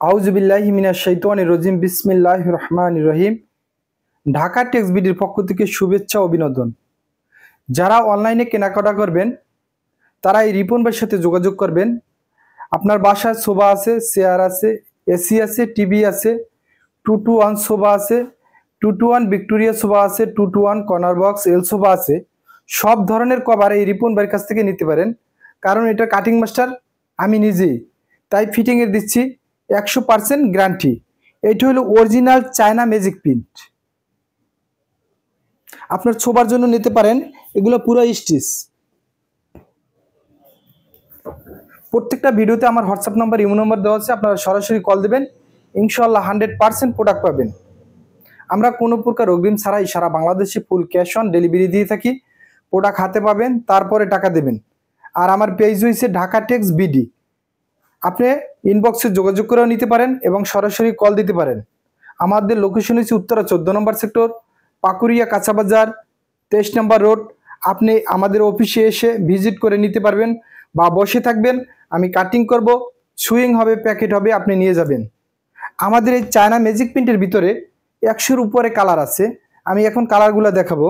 আউযুবিল্লাহি মিনাশ শাইতানির রাজিম বিসমিল্লাহির রহমানির রহিম। ঢাকা টেক্স বিডির পক্ষ থেকে শুভেচ্ছা অভিনন্দন। যারা অনলাইনে কেনাকাটা করবেন তারা এই রিপন ভাইয়ের সাথে যোগাযোগ করবেন। আপনার বাসায় সোফা আছে, চেয়ার আছে, এসি আছে, টিভি আছে, 2-to-1 সোফা আছে, 2-to-1 ভিক্টোরিয়া সোফা আছে, 2-to-1 কর্নার বক্স এল সোফা আছে। সব ধরনের কভার এই রিপন ভাইয়ের কাছ থেকে নিতে পারেন, কারণ এটা কাটিং মাস্টার আমি নিজেই, তাই ফিটিংয়ের দিচ্ছি 100% গ্যারান্টি। এইটা হলো অরিজিনাল চায়না ম্যাজিক প্রিন্ট। আপনার ছোবার জন্য নিতে পারেন, এগুলো পুরো স্টিচ। প্রত্যেকটা ভিডিওতে আমার হোয়াটসঅ্যাপ নাম্বার, ইমো নাম্বার দেওয়া আছে, আপনারা সরাসরি কল দেবেন, ইনশাআল্লাহ 100% প্রোডাক্ট পাবেন। আমরা কোনো প্রকার অগ্রিম ছাড়াই সারা বাংলাদেশে ফুল ক্যাশ অন ডেলিভারি দিয়ে থাকি। প্রোডাক্ট হাতে পাবেন, তারপরে টাকা দেবেন। আর আমার পেজ হয়েছে ঢাকা টেক্স বিডি। আপনি ইনবক্সে যোগাযোগ করেও নিতে পারেন এবং সরাসরি কল দিতে পারেন। আমাদের লোকেশন হচ্ছে উত্তরা 14 নম্বর সেক্টর, পাকুড়িয়া কাঁচাবাজার, 23 নম্বর রোড। আপনি আমাদের অফিসে এসে ভিজিট করে নিতে পারবেন বা বসে থাকবেন, আমি কাটিং করব, সুইং হবে, প্যাকেট হবে, আপনি নিয়ে যাবেন। আমাদের এই চায়না ম্যাজিক প্রিন্টের ভিতরে 100-র উপরে কালার আছে, আমি এখন কালারগুলো দেখাবো।